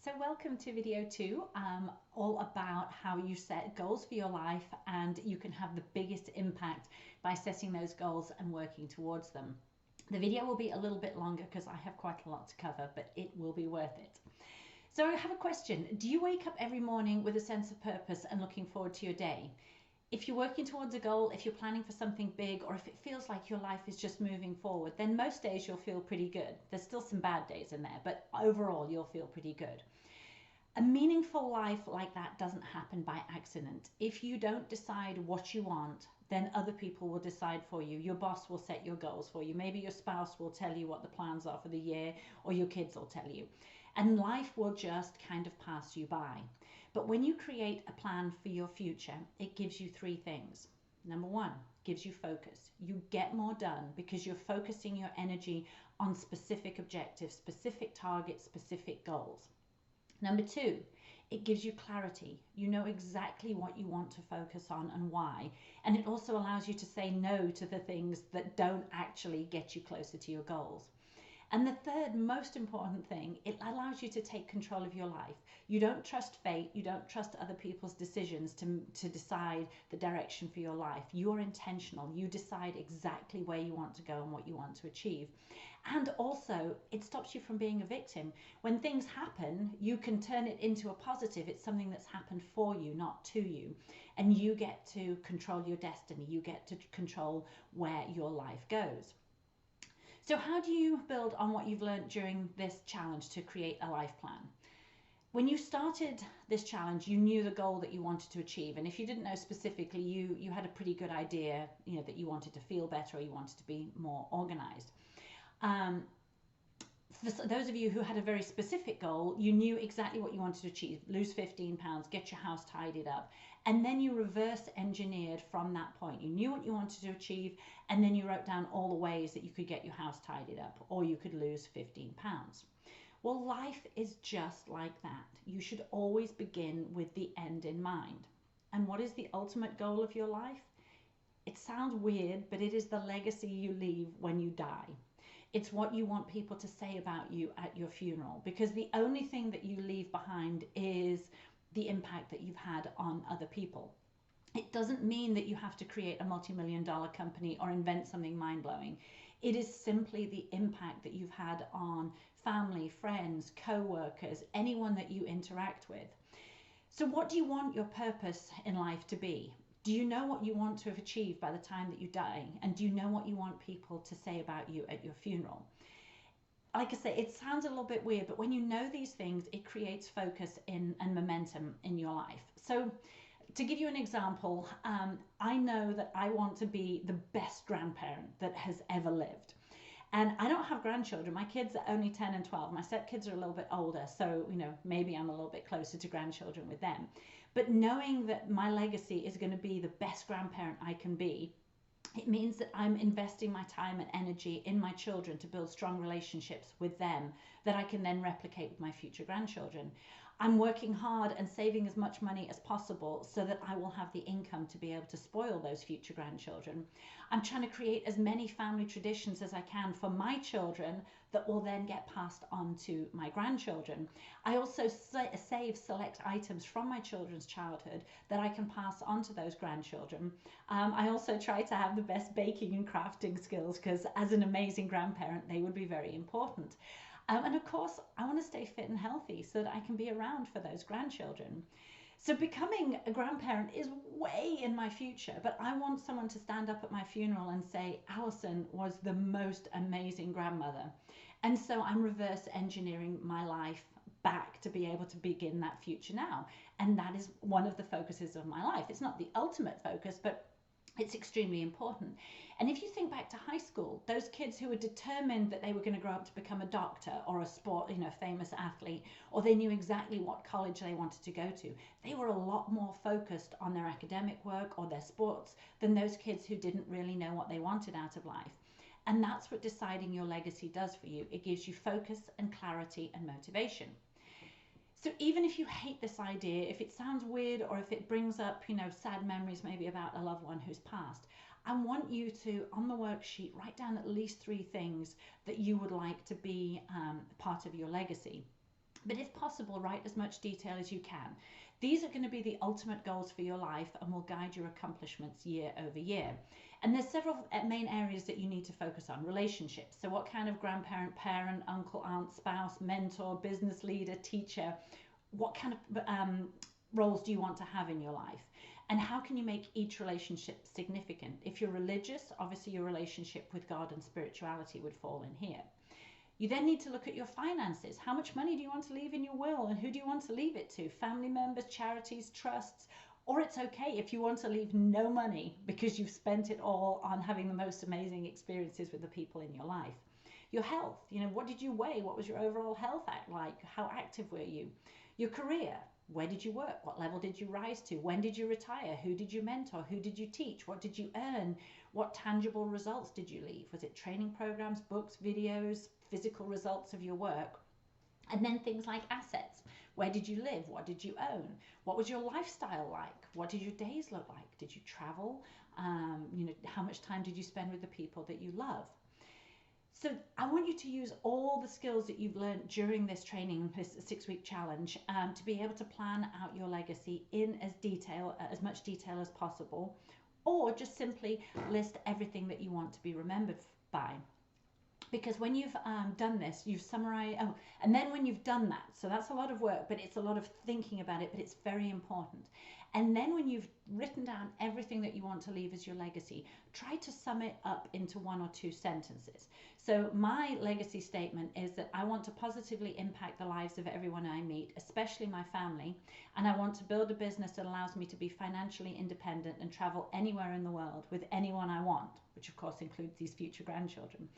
So welcome to video 2, all about how you set goals for your life and you can have the biggest impact by setting those goals and working towards them. The video will be a little bit longer because I have quite a lot to cover, but it will be worth it. So I have a question. Do you wake up every morning with a sense of purpose and looking forward to your day? If you're working towards a goal, if you're planning for something big, or if it feels like your life is just moving forward, then most days you'll feel pretty good. There's still some bad days in there, but overall you'll feel pretty good. A meaningful life like that doesn't happen by accident. If you don't decide what you want, then other people will decide for you. Your boss will set your goals for you. Maybe your spouse will tell you what the plans are for the year, or your kids will tell you. And life will just kind of pass you by. But when you create a plan for your future, it gives you three things. Number one, gives you focus. You get more done because you're focusing your energy on specific objectives, specific targets, specific goals. Number two, it gives you clarity. You know exactly what you want to focus on and why. And it also allows you to say no to the things that don't actually get you closer to your goals. And the third most important thing, it allows you to take control of your life. You don't trust fate, you don't trust other people's decisions to decide the direction for your life. You're intentional, you decide exactly where you want to go and what you want to achieve. And also, it stops you from being a victim. When things happen, you can turn it into a positive. It's something that's happened for you, not to you. And you get to control your destiny, you get to control where your life goes. So how do you build on what you've learned during this challenge to create a life plan? When you started this challenge, you knew the goal that you wanted to achieve. And if you didn't know specifically, you had a pretty good idea, that you wanted to feel better or you wanted to be more organized. For those of you who had a very specific goal, you knew exactly what you wanted to achieve: lose 15 pounds, get your house tidied up. And then you reverse engineered from that point. You knew what you wanted to achieve, and then you wrote down all the ways that you could get your house tidied up, or you could lose 15 pounds. Well, life is just like that. You should always begin with the end in mind. And what is the ultimate goal of your life? It sounds weird, but it is the legacy you leave when you die. It's what you want people to say about you at your funeral, because the only thing that you leave behind is the impact that you've had on other people. It doesn't mean that you have to create a multi-million-dollar company or invent something mind-blowing. It is simply the impact that you've had on family, friends, co-workers, anyone that you interact with. So what do you want your purpose in life to be? Do you know what you want to have achieved by the time that you die? And do you know what you want people to say about you at your funeral? Like I say, it sounds a little bit weird, but when you know these things, it creates focus and momentum in your life. So to give you an example, I know that I want to be the best grandparent that has ever lived. And I don't have grandchildren. My kids are only 10 and 12. My stepkids are a little bit older, so maybe I'm a little bit closer to grandchildren with them. But knowing that my legacy is going to be the best grandparent I can be, it means that I'm investing my time and energy in my children to build strong relationships with them that I can then replicate with my future grandchildren. I'm working hard and saving as much money as possible so that I will have the income to be able to spoil those future grandchildren. I'm trying to create as many family traditions as I can for my children that will then get passed on to my grandchildren. I also save select items from my children's childhood that I can pass on to those grandchildren. I also try to have the best baking and crafting skills because as an amazing grandparent, they would be very important. And of course, I want to stay fit and healthy so that I can be around for those grandchildren. So becoming a grandparent is way in my future, but I want someone to stand up at my funeral and say, Alison was the most amazing grandmother. And so I'm reverse engineering my life back to be able to begin that future now. And that is one of the focuses of my life. It's not the ultimate focus, but it's extremely important. And if you think back to high school, those kids who were determined that they were going to grow up to become a doctor or a famous athlete, or they knew exactly what college they wanted to go to, they were a lot more focused on their academic work or their sports than those kids who didn't really know what they wanted out of life. And that's what deciding your legacy does for you. It gives you focus and clarity and motivation. So even if you hate this idea, if it sounds weird or if it brings up, sad memories maybe about a loved one who's passed, I want you to, on the worksheet, write down at least 3 things that you would like to be part of your legacy. But if possible, write as much detail as you can. These are going to be the ultimate goals for your life and will guide your accomplishments year over year. And there's several main areas that you need to focus on. Relationships. So what kind of grandparent, parent, uncle, aunt, spouse, mentor, business leader, teacher, what kind of roles do you want to have in your life? And how can you make each relationship significant? If you're religious, obviously your relationship with God and spirituality would fall in here. You then need to look at your finances. How much money do you want to leave in your will, and who do you want to leave it to? Family members, charities, trusts? Or it's okay if you want to leave no money because you've spent it all on having the most amazing experiences with the people in your life. Your health, what did you weigh? What was your overall health act like? How active were you? Your career, where did you work? What level did you rise to? When did you retire? Who did you mentor? Who did you teach? What did you earn? What tangible results did you leave? Was it training programs, books, videos, physical results of your work? And then things like assets. Where did you live? What did you own? What was your lifestyle like? What did your days look like? Did you travel? How much time did you spend with the people that you love? So I want you to use all the skills that you've learned during this training, this 6-week challenge, to be able to plan out your legacy in as much detail as possible, or just simply list everything that you want to be remembered by. Because when you've done this, you've summarized, and then when you've done that, so that's a lot of work, but it's a lot of thinking about it, but it's very important. And then when you've written down everything that you want to leave as your legacy, try to sum it up into 1 or 2 sentences. So my legacy statement is that I want to positively impact the lives of everyone I meet, especially my family, and I want to build a business that allows me to be financially independent and travel anywhere in the world with anyone I want, which of course includes these future grandchildren.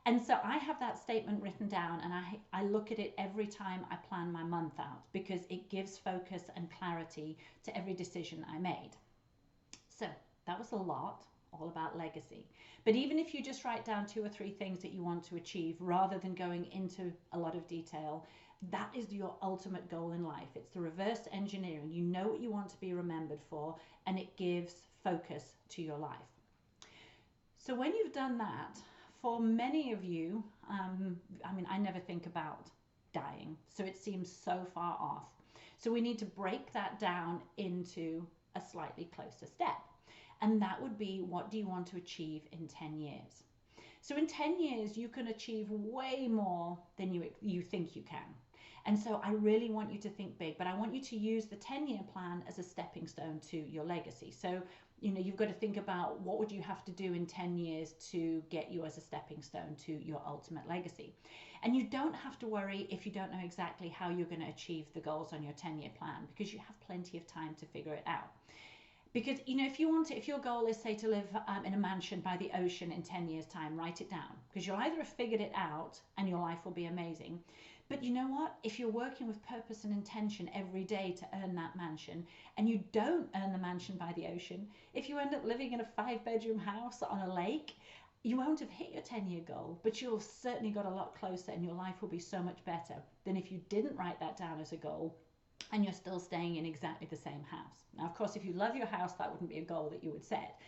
And so I have that statement written down, and I look at it every time I plan my month out, because it gives focus and clarity to every decision I made. So that was a lot, all about legacy. But even if you just write down 2 or 3 things that you want to achieve, rather than going into a lot of detail, that is your ultimate goal in life. It's the reverse engineering. You know what you want to be remembered for, and it gives focus to your life. So when you've done that, for many of you, I never think about dying, so it seems so far off. So we need to break that down into a slightly closer step. And that would be, what do you want to achieve in 10 years? So in 10 years, you can achieve way more than you think you can. And so I really want you to think big, but I want you to use the 10-year plan as a stepping stone to your legacy. So you've got to think about, what would you have to do in 10 years to get you as a stepping stone to your ultimate legacy. And you don't have to worry if you don't know exactly how you're going to achieve the goals on your 10-year plan, because you have plenty of time to figure it out. Because if your goal is, say, to live in a mansion by the ocean in 10 years time, write it down, because you'll either have figured it out and your life will be amazing. But you know what? If you're working with purpose and intention every day to earn that mansion, and you don't earn the mansion by the ocean, if you end up living in a 5-bedroom house on a lake, you won't have hit your 10-year goal, but you'll have certainly got a lot closer, and your life will be so much better than if you didn't write that down as a goal and you're still staying in exactly the same house. Now, of course, if you love your house, that wouldn't be a goal that you would set.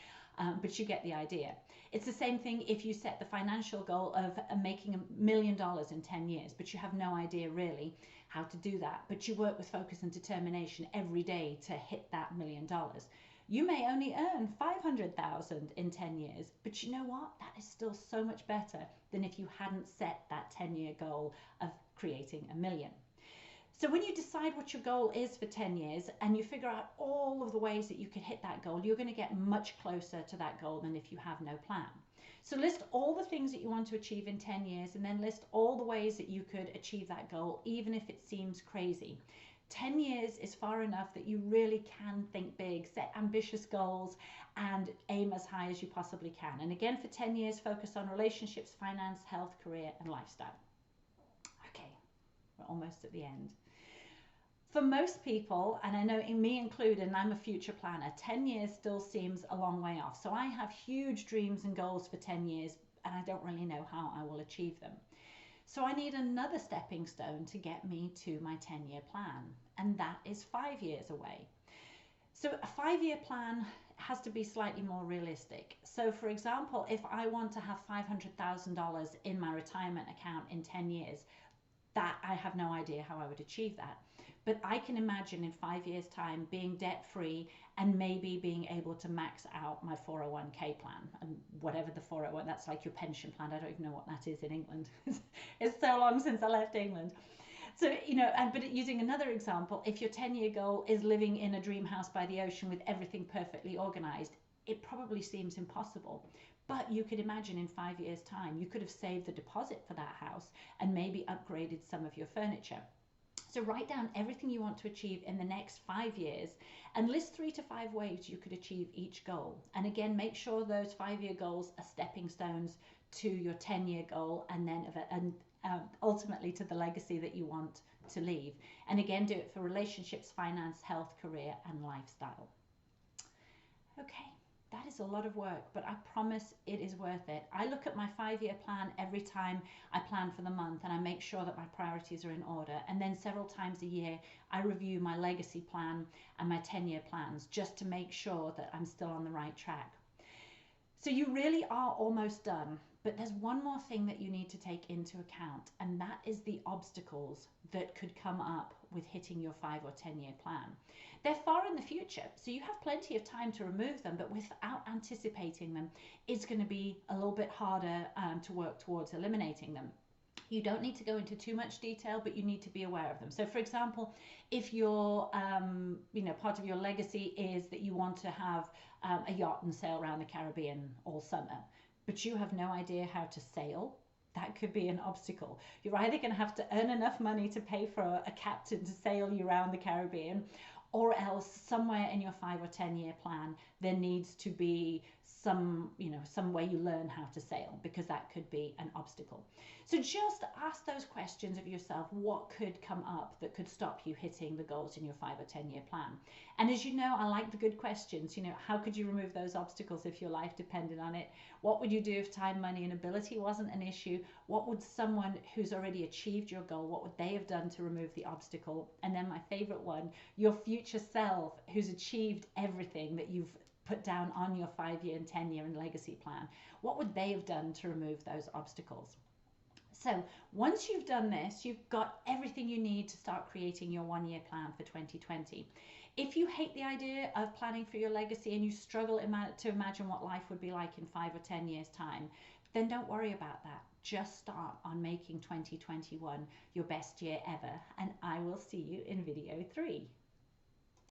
But you get the idea. It's the same thing if you set the financial goal of making $1 million in 10 years, but you have no idea really how to do that. But you work with focus and determination every day to hit that $1 million. You may only earn $500,000 in 10 years, but you know what? That is still so much better than if you hadn't set that 10-year goal of creating $1 million. So when you decide what your goal is for 10 years and you figure out all of the ways that you could hit that goal, you're going to get much closer to that goal than if you have no plan. So list all the things that you want to achieve in 10 years, and then list all the ways that you could achieve that goal, even if it seems crazy. 10 years is far enough that you really can think big, set ambitious goals, and aim as high as you possibly can. And again, for 10 years, focus on relationships, finance, health, career, and lifestyle. Okay, we're almost at the end. For most people, and I know in me included, and I'm a future planner, 10 years still seems a long way off. So I have huge dreams and goals for 10 years, and I don't really know how I will achieve them. So I need another stepping stone to get me to my 10-year plan, and that is 5 years away. So a 5-year plan has to be slightly more realistic. So for example, if I want to have $500,000 in my retirement account in 10 years, That I have no idea how I would achieve that. But I can imagine in 5 years' time being debt free and maybe being able to max out my 401k plan and whatever the 401, that's like your pension plan. I don't even know what that is in England. It's so long since I left England. So, but using another example, if your 10-year goal is living in a dream house by the ocean with everything perfectly organized, it probably seems impossible. But you could imagine in 5 years' time, you could have saved the deposit for that house and maybe upgraded some of your furniture. So write down everything you want to achieve in the next 5 years and list 3 to 5 ways you could achieve each goal. And again, make sure those 5-year goals are stepping stones to your 10-year goal and then ultimately to the legacy that you want to leave. And again, do it for relationships, finance, health, career, and lifestyle. Okay. That is a lot of work, but I promise it is worth it. I look at my 5-year plan every time I plan for the month, and I make sure that my priorities are in order. And then several times a year, I review my legacy plan and my 10-year plans just to make sure that I'm still on the right track. So you really are almost done, but there's one more thing that you need to take into account, and that is the obstacles that could come up with hitting your 5 or 10-year plan. They're far in the future, so you have plenty of time to remove them, but without anticipating them, it's going to be a little bit harder to work towards eliminating them. You don't need to go into too much detail, but you need to be aware of them. So for example, if your part of your legacy is that you want to have a yacht and sail around the Caribbean all summer, but you have no idea how to sail, that could be an obstacle. You're either going to have to earn enough money to pay for a captain to sail you around the Caribbean, or else somewhere in your 5 or 10-year plan there needs to be some way you learn how to sail, because that could be an obstacle. So just ask those questions of yourself. What could come up that could stop you hitting the goals in your 5 or 10-year plan? And as you know, I like the good questions. How could you remove those obstacles if your life depended on it? What would you do if time, money, and ability wasn't an issue? What would someone who's already achieved your goal, what would they have done to remove the obstacle? And then my favorite one, your future self who's achieved everything that you've put down on your 5-year and 10-year and legacy plan. What would they have done to remove those obstacles? So once you've done this, you've got everything you need to start creating your 1-year plan for 2020. If you hate the idea of planning for your legacy and you struggle to imagine what life would be like in 5 or 10 years' time, then don't worry about that. Just start on making 2021 your best year ever, and I will see you in video 3.